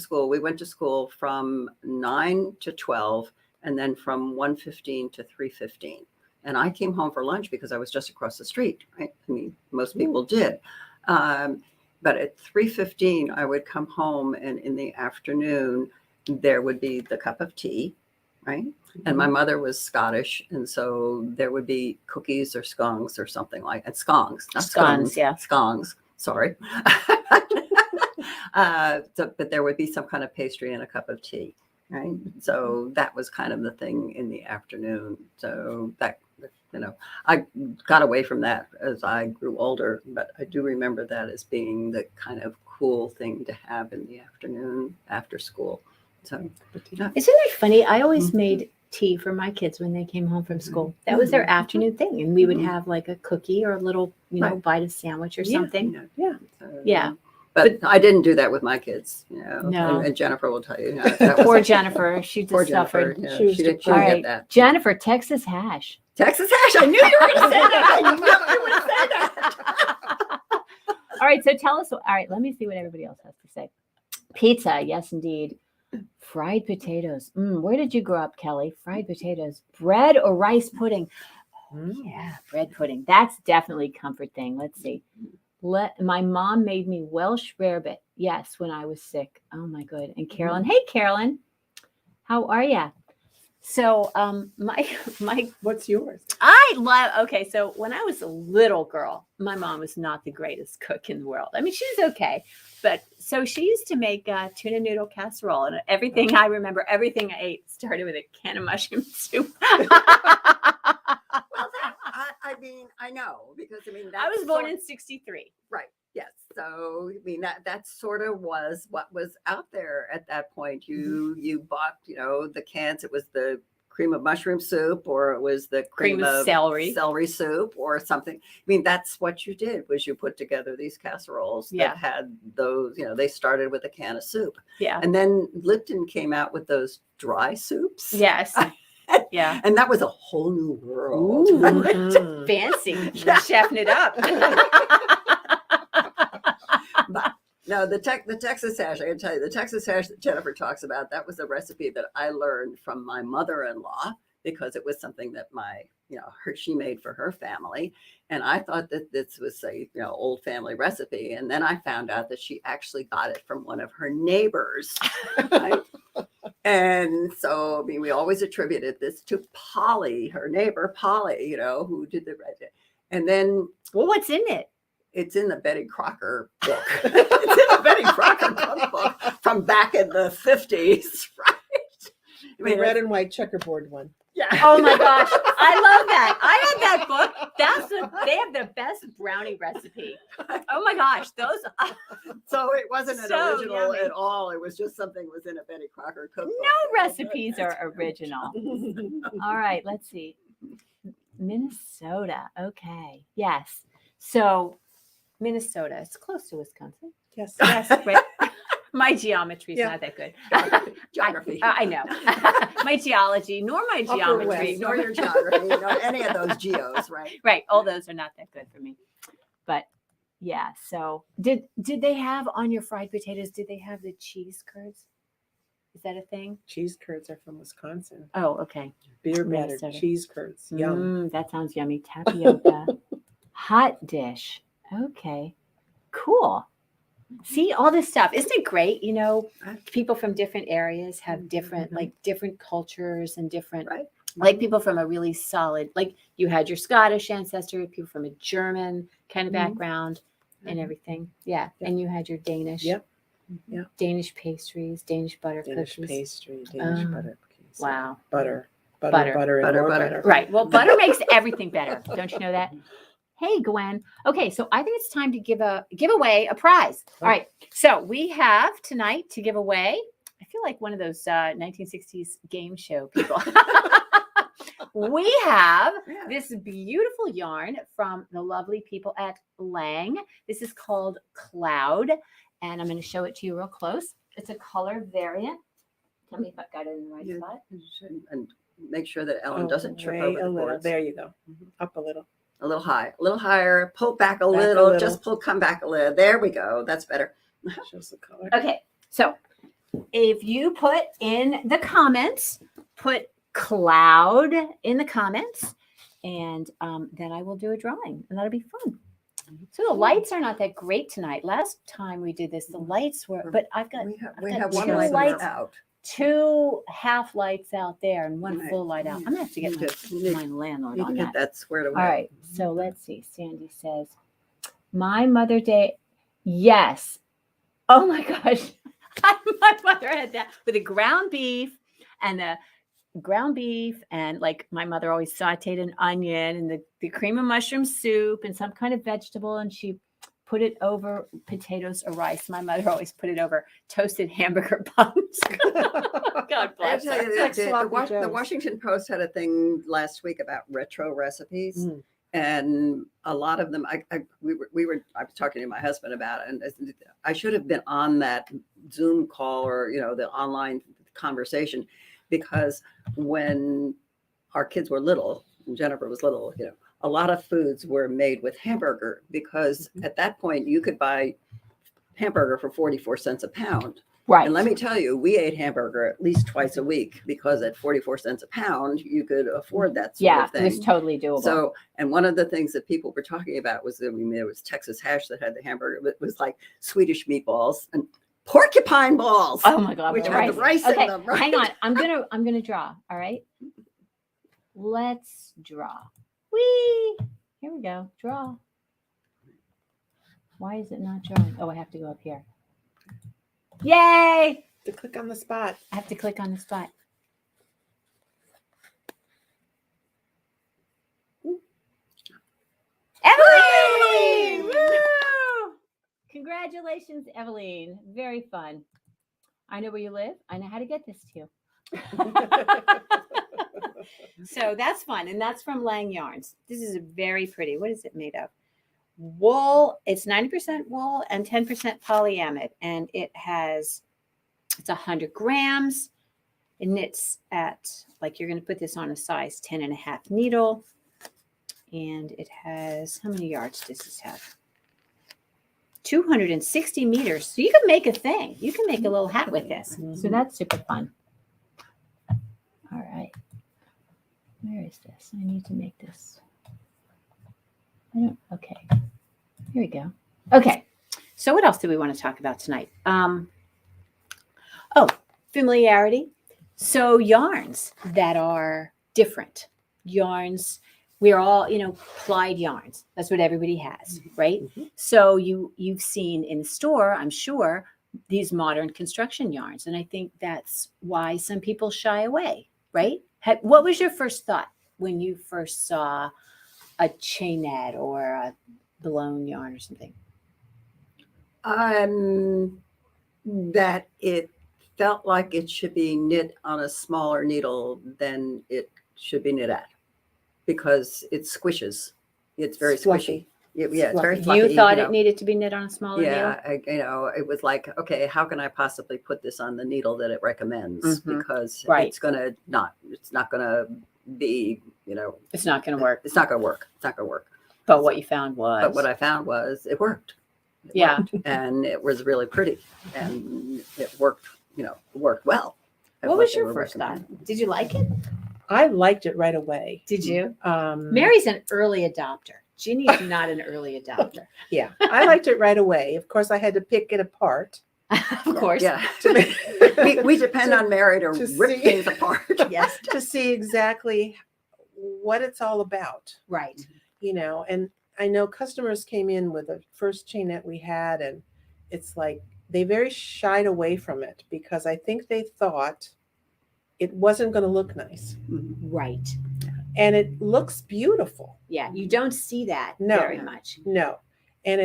school from 9 to 12, and then from 1:15 to 3:15. And I came home for lunch because I was just across the street, right? I mean, most people did. But at 3:15, I would come home, and in the afternoon, there would be the cup of tea, right? And my mother was Scottish, and so there would be cookies or scones or something like that. Scones, not Scones, yeah. Scones, sorry. But there would be some kind of pastry and a cup of tea, right? So that was kind of the thing in the afternoon. So that, I got away from that as I grew older, but I do remember that as being the kind of cool thing to have in the afternoon after school. So, yeah. Isn't it funny? I always made tea for my kids when they came home from school. That was their afternoon thing. And we would have like a cookie or a little, Right. bite of sandwich or Yeah. something. Yeah. Yeah. But I didn't do that with my kids, No. and Jennifer will tell you. That was Poor Jennifer. She poor just suffered. Jennifer. She was She didn't All depressed. get right. that. Jennifer, Texas hash. Texas hash. I knew you were going to say that. I knew you would say that. All right. So tell us. All right. Let me see what everybody else has to say. Pizza. Yes, indeed. Fried potatoes. Where did you grow up, Kelly? Fried potatoes. Bread or rice pudding? Yeah, bread pudding. That's definitely a comfort thing. Let's see. My mom made me Welsh rarebit. Yes, when I was sick. Oh my good. And Carolyn. Hey, Carolyn. How are ya? So my What's yours? I love, okay, so when I was a little girl, my mom was not the greatest cook in the world. I mean, she was okay, but so she used to make tuna noodle casserole, and everything I remember, everything I ate started with a can of mushroom soup. Well, I mean, I know because I was born in 63. Right. Yes. So that sort of was what was out there at that point. You bought the cans. It was the cream of mushroom soup, or it was the cream of celery soup, or something. That's what you did, was you put together these casseroles that had those. They started with a can of soup. Yeah. And then Lipton came out with those dry soups. Yes. Yeah. And that was a whole new world. Mhm. Fancy. Yeah. Chefing it up. But no, the Texas hash, I can tell you, the Texas hash that Jennifer talks about, that was a recipe that I learned from my mother-in-law, because it was something that she made for her family. And I thought that this was a old family recipe. And then I found out that she actually got it from one of her neighbors. Right? And so, we always attributed this to Polly, her neighbor, Polly, who did the red. And then, Well, what's in it? it's in the Betty Crocker book. It's in the Betty Crocker cookbook from back in the 50s, right? The red and white checkerboard one. Yeah. Oh my gosh, I love that. I had that book. They have the best brownie recipe. Oh my gosh, those. So it wasn't an So original yummy. at all. It was just something that was in a Betty Crocker cookbook. No recipes are original. All right, let's see. Minnesota. Okay. Yes. So Minnesota. It's close to Wisconsin. Yes. Yes. Right. My geometry is not that good. Geography. I know. My geology, nor my Upper geometry, West. nor Nor your geography, nor any of those geos, right? right. All those are not that good for me. But yeah. So did they have on your fried potatoes? Did they have the cheese curds? Is that a thing? Cheese curds are from Wisconsin. Oh, okay. Beer battered Minnesota. cheese curds. Yum. That sounds yummy. Tapioca. Hot dish. Okay. Cool. See all this stuff. Isn't it great? People from different areas have different, different cultures and different, Right. like people from a really solid, like you had your Scottish ancestor, people from a German kind of background and everything. Yeah. Yep. And you had your Danish. Yep. Yeah. Danish pastries, Danish butter Danish cookies. pastry, Danish Oh, butter cookies. Wow. Butter, Butter. and Butter, more butter. butter. Right. Well, butter makes everything better. Don't you know that? Hey, Gwen. Okay, so I think it's time to give away a prize. All right. So we have tonight to give away. I feel like one of those 1960s game show people. We have this beautiful yarn from the lovely people at Lang. This is called Cloud, and I'm going to show it to you real close. It's a color variant. Tell me if I've got it in the right spot. And make sure that Ellen doesn't trip over a the little. boards. There you go. Up a little. A little high, a little higher, pull back a Back a little, little. just come back a little. There we go. That's better. Shows the color. Okay, so if you put in the comments, put cloud in the comments, and then I will do a drawing, and that'll be fun. So the lights are not that great tonight. Last time we did this, the lights were, but I've got We got have one two light lights. out. 2 half lights out there and 1 Right. full light out. I'm gonna have to get my landlord You on can that. get that squared away. All right, so let's see. Sandy says, my Mother Day, yes. Oh my gosh. My mother had that with the ground beef and like my mother always sauteed an onion and the cream of mushroom soup and some kind of vegetable, and she put it over potatoes or rice. My mother always put it over toasted hamburger buns. God I bless tell her. you, It's like the sloppy the joes. Washington Post had a thing last week about retro recipes. Mm. And a lot of them, I was talking to my husband about it, and I should have been on that Zoom call or, the online conversation, because when our kids were little, and Jennifer was little, a lot of foods were made with hamburger, because at that point you could buy hamburger for 44 cents a pound. Right. And let me tell you, we ate hamburger at least twice a week, because at 44 cents a pound, you could afford that sort of It was thing. totally doable. So, and one of the things that people were talking about was that there was Texas hash that had the hamburger, but it was like Swedish meatballs and porcupine balls, oh my God. which with had the rice Okay, in them. Right? hang on. I'm gonna draw. All right. Let's draw. Whee! Here we go. Draw. Why is it not drawing? Oh, I have to go up here. Yay! To click on the spot. I have to click on the spot. Eveline! Woo! Congratulations, Eveline. Very fun. I know where you live. I know how to get this to you. So that's fun. And that's from Lang Yarns. This is very pretty. What is it made of? Wool. It's 90% wool and 10% polyamide. And it's 100 grams. It knits at, like, you're going to put this on a size 10.5 needle. And it has, how many yards does this have? 260 meters. So you can make a thing. You can make a little hat with this. So that's super fun. All right. Where is this? I need to make this. Okay. Here we go. Okay. So what else do we want to talk about tonight? Familiarity. So yarns that are different. Yarns, we're all, plied yarns. That's what everybody has, right? Mm-hmm. So you've seen in the store, I'm sure, these modern construction yarns. And I think that's why some people shy away, right? What was your first thought when you first saw a chainette or a blown yarn or something? That it felt like it should be knit on a smaller needle than it should be knit at, because it squishes. It's very squishy. It's very fluffy. You thought it needed to be knit on a smaller needle? Yeah, it was like, okay, how can I possibly put this on the needle that it recommends? Mhm. Because Right. it's not gonna be, It's not going to work. it's not gonna work. It's not gonna work. But what you found was. But what I found was it worked. It Yeah. worked. And it was really pretty, and it worked, worked well. at What was they your were first thought? recommending. Did you like it? I liked it right away. Did you? Um, Mary's an early adopter. Ginny is not an early adopter. Yeah, I liked it right away. Of course, I had to pick it apart. Of course. Yeah. To make- we depend on Mary to to rip see- things apart. Yes. to see exactly what it's all about, Right. and I know customers came in with the first chainette we had, and it's like they very shied away from it because I think they thought it wasn't going to look nice, Right. and it looks beautiful. Yeah. You don't see that No. very much. No, and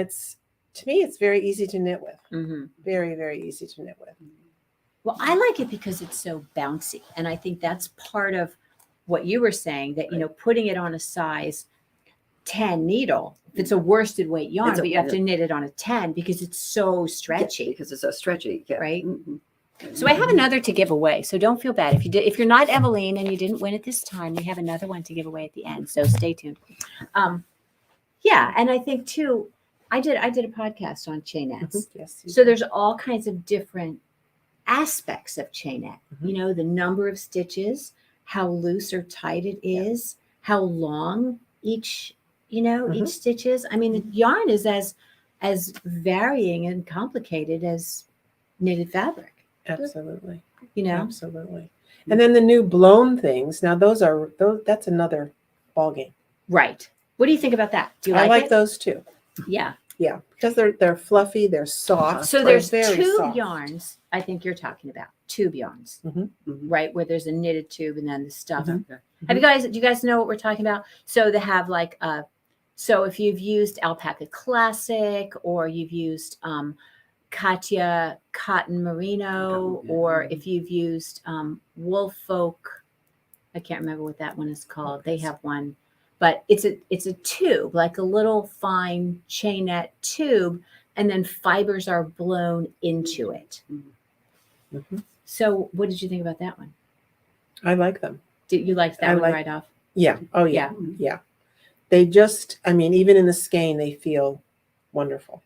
to me it's very easy to knit with. Mm-hmm. Very, very easy to knit with. Well, I like it because it's so bouncy. And I think that's part of what you were saying, that, putting it on a size 10 needle, if it's a worsted weight yarn, but you have to knit it on a 10 because it's so stretchy. Because it's so stretchy. Yeah. Right. Mhm. So I have another to give away. So don't feel bad. If you're not Eveline and you didn't win it this time, we have another one to give away at the end. So stay tuned. Yeah. And I think too, I did a podcast on chainettes. Yes. So there's all kinds of different aspects of chainette. Mhm. The number of stitches, how loose or tight it is, how long each Mhm. stitch is. I mean, the yarn is as varying and complicated as knitted fabric. Absolutely. Absolutely. And then the new blown things. Now that's another ballgame. Right. What do you think about that? Do you I like it? those too. Yeah. Yeah, because they're fluffy, they're soft. So they're there's very tube soft. yarns. I think you're talking about tube yarns, Mhm. right? Where there's a knitted tube and then the stuff. Mhm. Do you guys know what we're talking about? So they have like a So if you've used Alpaca Classic, or you've used Katya Cotton Merino, Cotton, yeah. or if you've used Woolfolk, I can't remember what that one is called. They have one, but it's a tube, like a little fine chainette tube, and then fibers are blown into it. Mhm. So what did you think about that one? I like them. Did you like that I one like- right off? Yeah. Oh yeah. Mhm. Yeah. They just, I mean, even in the skein, they feel wonderful.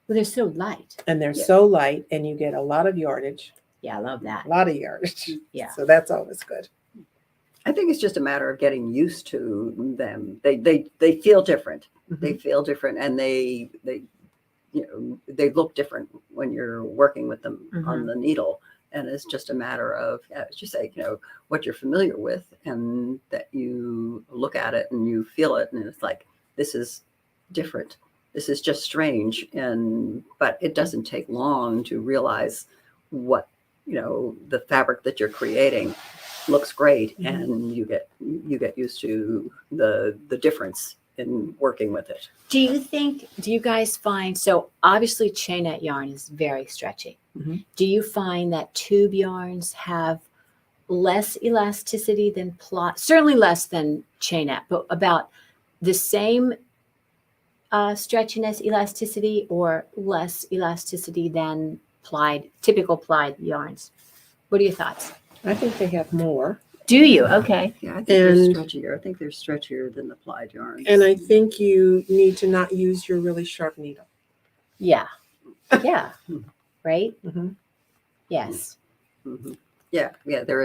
Well, they're so light. And they're Yeah. so light, and you get a lot of yardage. Yeah, I love that. A lot of yardage. Yeah. So that's always good. I think it's just a matter of getting used to them. They feel different. They feel different, and they they look different when you're working with them on the needle. And it's just a matter of, as you say, what you're familiar with, and that you look at it and you feel it, and it's like, this is different. This is just strange. But it doesn't take long to realize what, the fabric that you're creating looks great, and you get used to the difference in working with it. Do you guys find, so obviously chainette yarn is very stretchy. Mhm. Do you find that tube yarns have less elasticity than plot? Certainly less than chainette, but about the same stretchiness, elasticity, or less elasticity than typical plied yarns? What are your thoughts? I think they have more. Do you? Okay. Yeah, I think they're And- stretchier. I think they're stretchier than the plied yarns. And I think you need to not use your really sharp needle. Yeah. Yeah. Right? Mhm. Yes. Mhm. Yeah, there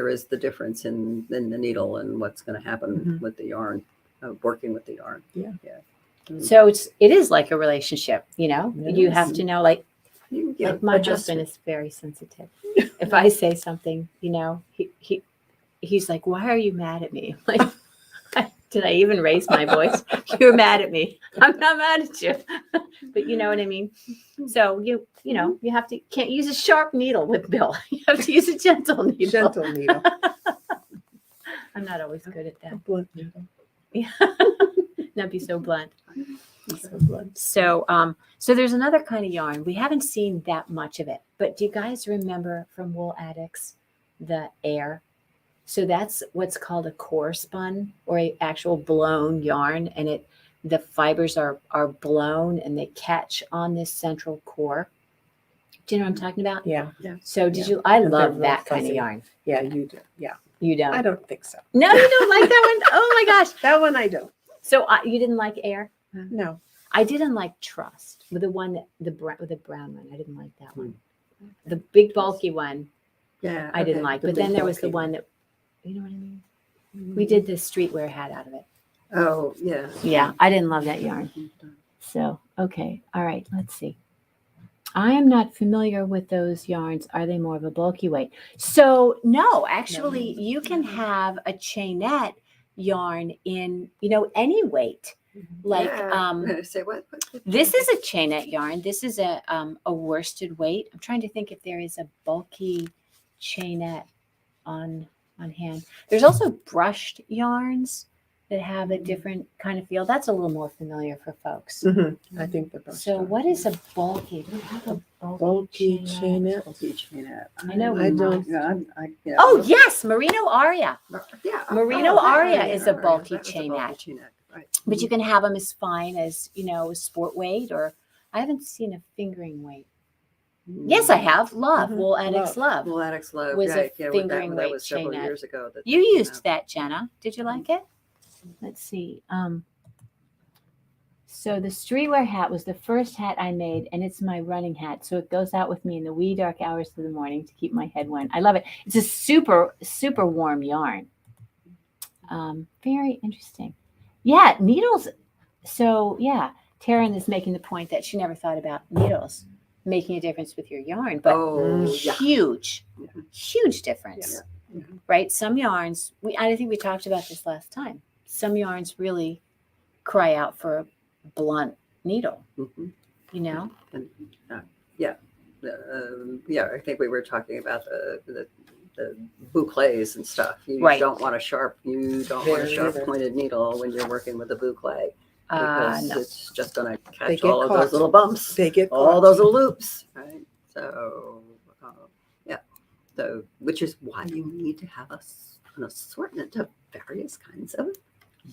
is the difference in the needle and what's going to happen with the yarn, working with the yarn. Yeah. So it is like a relationship, It you is. have to know, like my adjust husband it. is very sensitive. If I say something, he's like, "Why are you mad at me?" Like, did I even raise my voice? You're mad at me. I'm not mad at you. But you know what I mean? So you can't use a sharp needle with Bill. You have to use a gentle needle. Gentle needle. I'm not always good at A that. blunt needle. Not be so blunt. So blunt. So there's another kind of yarn. We haven't seen that much of it, but do you guys remember from Wool Addicts the air? So that's what's called a core spun, or a actual blown yarn, and the fibers are blown and they catch on this central core. Do you know what I'm talking about? Yeah. So I And they're love real that kind of fuzzy. yarn. Yeah, you do. Yeah. You don't? I don't think so. No, you don't like that one? Oh my gosh. That one I don't. So you didn't like air? No. I didn't like Trust, with the brown one. I didn't like that one. The big bulky one Yeah, I didn't okay, like, the but big then there was the bulky one that, you know what I mean? We did the streetwear hat out of it. Oh, yeah. Yeah, I didn't love that yarn. So, okay. All right, let's see. I am not familiar with those yarns. Are they more of a bulky weight? So, no, actually, you can have a chainette yarn in, any weight. Like, Say what? this is a chainette yarn. This is a worsted weight. I'm trying to think if there is a bulky chainette on hand. There's also brushed yarns that have a different kind of feel. That's a little more familiar for folks. I think the brush. So what is a bulky? Do we have a bulky chainette? chainette? Bulky chainette. I know I we don't. Yeah. Oh yes, Merino Aria. Yeah. Merino Aria is a bulky That was chainette. Right. But you can have them as fine as, sport weight, or I haven't seen a fingering weight. Yes, I have. Love. Mhm. Wool Addicts Love. Well, Addicts Love. Was a right. Yeah, fingering that weight was several chainette. years ago. That You they came used out. that, Jenna. Did you like it? Let's see. So the streetwear hat was the first hat I made, and it's my running hat. So it goes out with me in the wee dark hours of the morning to keep my head warm. I love it. It's a super, super warm yarn. Very interesting. Yeah, needles. So yeah, Taryn is making the point that she never thought about needles making a difference with your yarn, but yeah. huge difference. Yeah. Right? Some yarns, I think we talked about this last time. Some yarns really cry out for a blunt needle, Mhm. And, And, yeah, I think we were talking about the the bouclés and stuff. You Right. don't want a sharp Very sharp either. pointed needle when you're working with a bouclé, because No. it's just going to They catch get all of caught. those little bumps, They get all caught. those little loops, right? So, yeah. So, which is why you need to have an assortment of various kinds of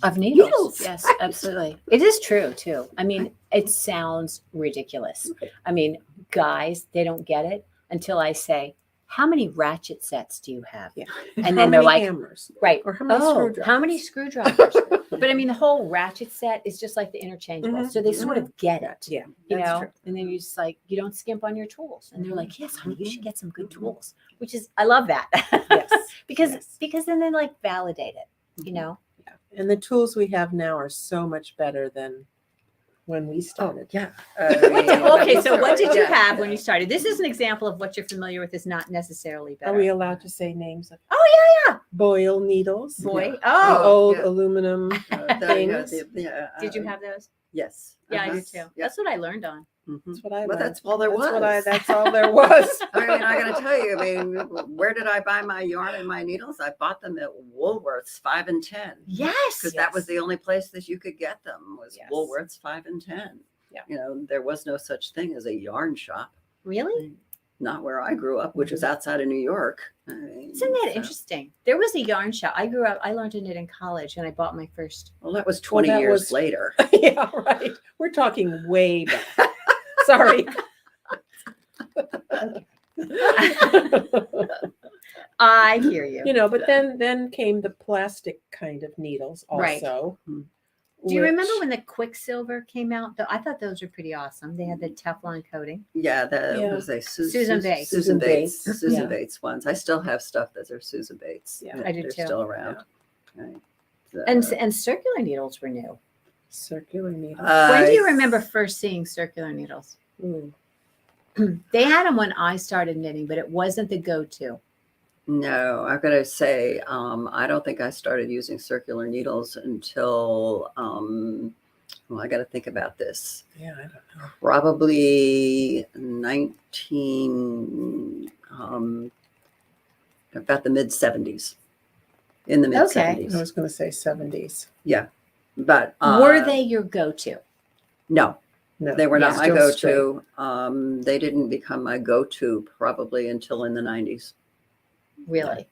Of needles. Needles, Yes, right. absolutely. It is true too. I mean, it sounds ridiculous. Right. I mean, guys, they don't get it until I say, how many ratchet sets do you have? Yeah. And how then they're many like, hammers? right. Or how many screwdrivers? How many screwdrivers? But I mean, the whole ratchet set is just like the interchangeable. Mhm. So they sort of get it. Yeah, You that's know, true. and then you just like, you don't skimp on your tools. And they're like, Mhm. yes, honey, you should get some good Mhm. tools, which is, I love that. Yes. because, Yes. because then they like validate it, you know? Yeah. And the tools we have now are so much better than when we started. yeah. Okay, so what did you Yeah. have when you started? This is an example of what you're familiar with is not necessarily better. Are we allowed to say names of Oh, boil needles? boy. The Oh, old yeah. aluminum things. did you have those? Yes. Yeah, I Uh-huh. do too. Yeah. That's what I learned on. Mhm. That's what I Well, learned. that's all there was. That's all there was. I mean, I got to tell you, I mean, where did I buy my yarn and my needles? I bought them at Woolworths 5 and 10. Yes. Because that was the only place that you could get them was Yes. Woolworths 5 and 10. Yeah. You know, there was no such thing as a yarn shop. Really? Not where I grew up, which was outside of New York. I mean, Isn't that so- interesting? There was a yarn shop. I grew up, I learned to knit in college and I bought my first. Well, that was 20 that years was- later. Yeah, right. We're talking way back. Sorry. I hear you. You know, but then came the plastic kind of needles Right. also. Hmm. Do you remember which- when the Quicksilver came out? I thought those were pretty awesome. They had the Teflon coating. Yeah, that Yeah. was a Susan Bates. Susan Susan Bates. Bates. Susan Yeah. Bates ones. I still have stuff that are Susan Bates. Yeah, I do They're too. still around. Right. So, And circular needles were new. circular needles? When do you I- remember first seeing circular needles? Mm. They had them when I started knitting, but it wasn't the go-to. No, I've got to say, I don't think I started using circular needles until, well, I got to think about this. Yeah, I don't know. Probably about the mid 70s. In the mid Okay. 70s. I was going to say 70s. But Were they your go-to? No, No, they were not my still straight. go-to. They didn't become my go-to probably until in the 90s. Really?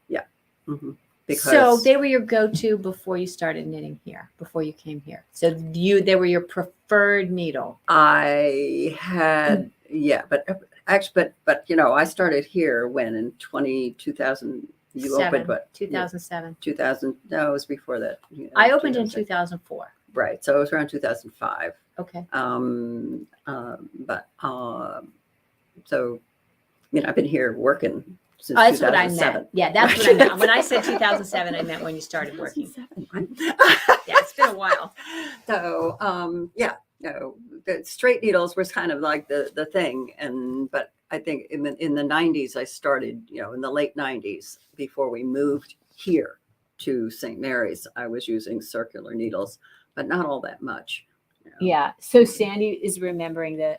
Mhm. Because So they were your go-to before you started knitting here, before you came here. So they were your preferred needle. I had, yeah, but actually, but you know, I started here when in 2000, you opened what? 2007. 2000, no, it was before that. You know, I opened in 2000. 2004. Right. So it was around 2005. Okay. So, you know, I've been here working since That's what I 2007. meant. Yeah, that's what I meant. When I said 2007, I meant when you started working. 2007. Yeah, it's been a while. So, yeah, no, the straight needles was kind of like the thing. But I think in the 90s, I started, you know, in the late 90s, before we moved here to St. Mary's, I was using circular needles, but not all that much. You know. Yeah. So Sandy is remembering the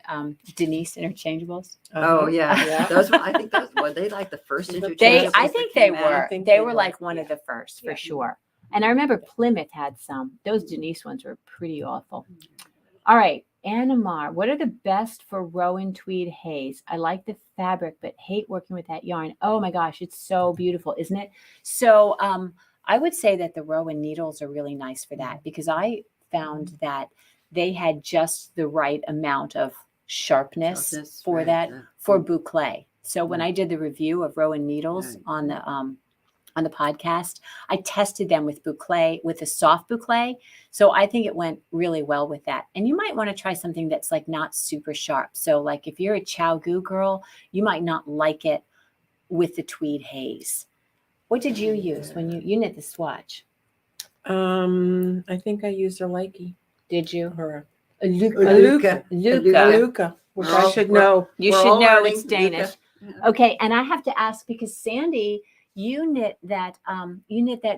Denise interchangeables. Oh Uh-huh. yeah, Yeah. those were, I think those were they like the first They- interchangeables I that think they came out? were. think They they were were, like one of yeah. the first for Yeah. sure. And I remember Plymouth had some. Those Denise ones were pretty awful. All right, Anamar, what are the best for Rowan Tweed Haze? I like the fabric, but hate working with that yarn. Oh my gosh, it's so beautiful, isn't it? So I would say that the Rowan needles are really nice for that because I found that they had just the right amount of sharpness for right, that yeah. for boucle. So when I did the review of Rowan needles Right. on the podcast, I tested them with boucle, with a soft boucle. So I think it went really well with that. And you might want to try something that's like not super sharp. So like if you're a Chow Goo girl, you might not like it with the Tweed Haze. What did you use when you knit the swatch? I think I used a Likey Did you? or A Luca. Luca. a Luca. Luca, which We're I all- should we're- know. You We're should all know learning, it's Danish. Luca. Yeah. Okay, and I have to ask because Sandy, you knit that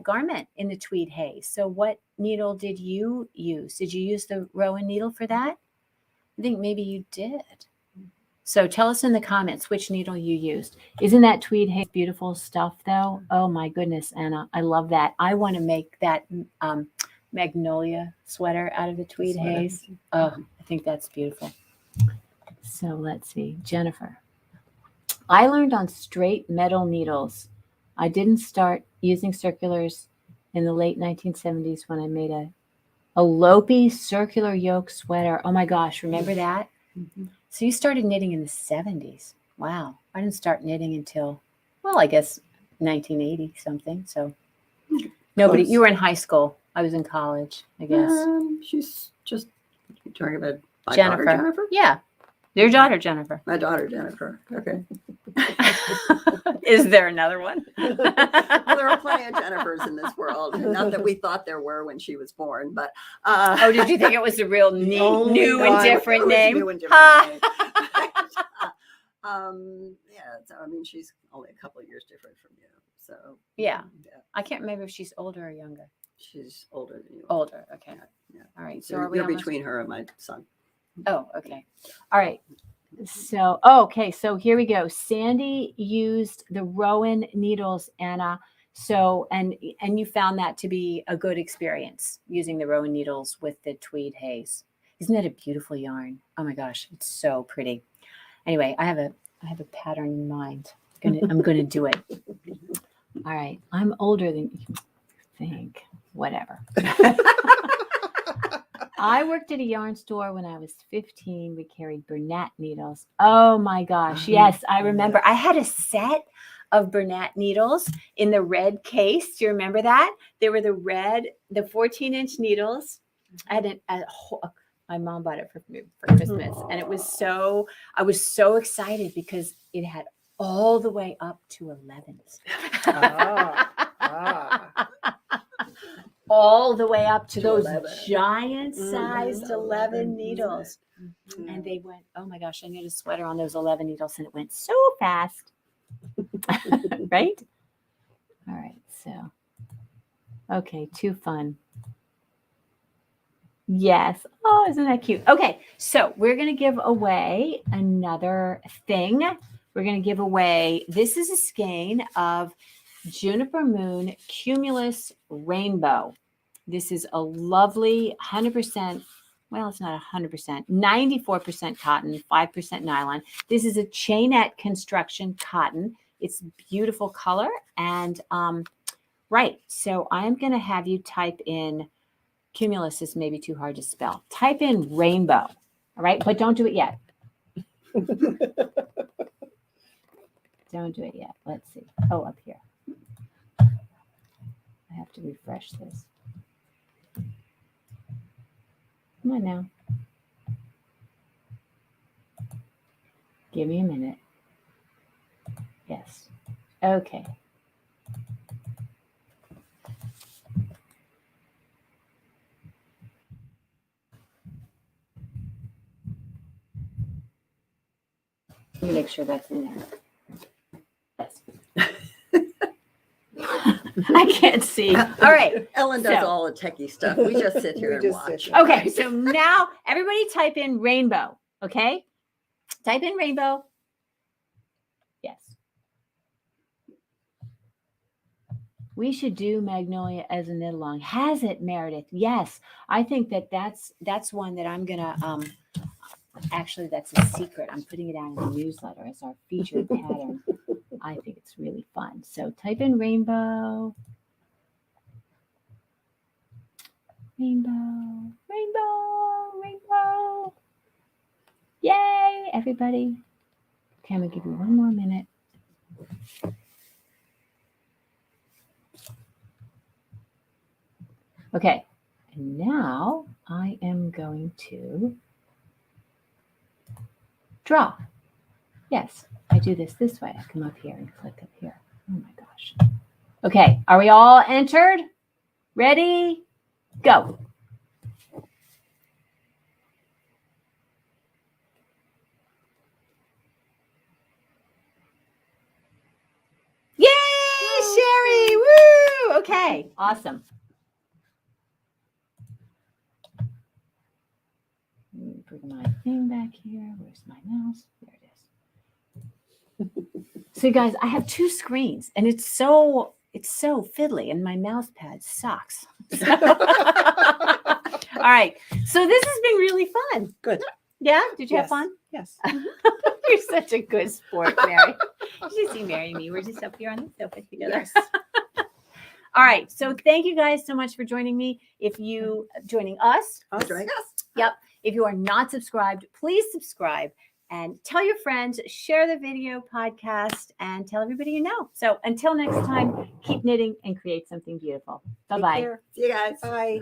garment in the Tweed Haze. So what needle did you use? Did you use the Rowan needle for that? I think maybe you did. So tell us in the comments which needle you used. Isn't that Tweed Haze beautiful stuff though? Oh my goodness, Anna, I love that. I want to make that magnolia sweater out of the Tweed Haze. Oh, I think that's beautiful. So let's see, Jennifer. I learned on straight metal needles. I didn't start using circulars in the late 1970s when I made a Lopi circular yoke sweater. Oh my gosh, remember that? Mhm. So you started knitting in the 70s. Wow. I didn't start knitting until, well, I guess 1980 something. So nobody, Close. you were in high school. I was in college, I guess. She's just you're talking about my Jennifer. daughter, Jennifer? Yeah. Your daughter, Jennifer. My daughter, Jennifer. Okay. Is there another one? Well, there are plenty of Jennifers in this world. Not that we thought there were when she was born, but Oh, did you think it was a real neat, only new and one. different It was name? new and different Ha! name. Yeah, so I mean, she's only a couple of years different from you. So Yeah. I can't remember if she's older or younger. she's older than you. Older. Okay. Yeah. All right. So You're, are we you're almost- between her and my son. Oh, okay. All right. So, okay. So here we go. Sandy used the Rowan needles, Anna. So, and you found that to be a good experience using the Rowan needles with the Tweed Haze. Isn't that a beautiful yarn? Oh my gosh, it's so pretty. Anyway, I have a pattern in mind. I'm gonna do it. All right. I'm older than you think. Whatever. I worked at a yarn store when I was 15. We carried Bernat needles. Oh my gosh. Yes, I remember. I had a set of Bernat needles in the red case. Do you remember that? They were the 14-inch needles. I had my mom bought it for Christmas. And it was I was so excited because it had all the way up to 11s. All the way up to those 11. giant sized 11 11 needles. Mhm. And they went, oh my gosh, I knit a sweater on those 11 needles and it went so fast. Right? All right. So, okay. Too fun. Yes. Oh, isn't that cute? Okay. So we're going to give away another thing. We're going to give away, this is a skein of Juniper Moon Cumulus Rainbow. This is a lovely 100%, well, it's not 100%, 94% cotton, 5% nylon. This is a chainette construction cotton. It's beautiful color. And right, so I'm going to have you type in, Cumulus is maybe too hard to spell. Type in rainbow, all right? But don't do it yet. Don't do it yet. Let's see. Oh, up here. I have to refresh this. Come on now. Give me a minute. Yes. Okay. Let me make sure that's in there. Yes. I can't see. All right. Ellen does So- all the techie stuff. We just sit here We and just watch. sit. Okay, so now everybody type in rainbow, okay? Type in rainbow. Yes. We should do Magnolia as a knit along. Has it, Meredith? Yes. I think that's one that I'm gonna actually that's a secret. I'm putting it out in the newsletter as our featured pattern. I think it's really fun. So type in rainbow. Rainbow, rainbow, rainbow. Yay, everybody. Okay, I'm gonna give you one more minute. Okay, and now I am going to draw. Yes, I do this way. I come up here and click up here. Oh my gosh. Okay, are we all entered? Ready? Go. Yay, Sherry! Woo! Okay, awesome. Let me bring my thing back here. Where's my mouse? There it is. So you guys, I have 2 screens and it's so fiddly and my mouse pad sucks. All right. So this has been really fun. Good. Yeah? Did you have Yes. fun? Yes. You're such a good sport, Mary. You should see Mary and me. We're just up here on the sofa together. Yes. All right. So thank you guys so much for joining me. If you joining us, Us. Join us. yep. If you are not subscribed, please subscribe and tell your friends, share the video podcast, and tell everybody you know. So until next time, keep knitting and create something beautiful. Take Bye-bye. care. See you guys. Bye.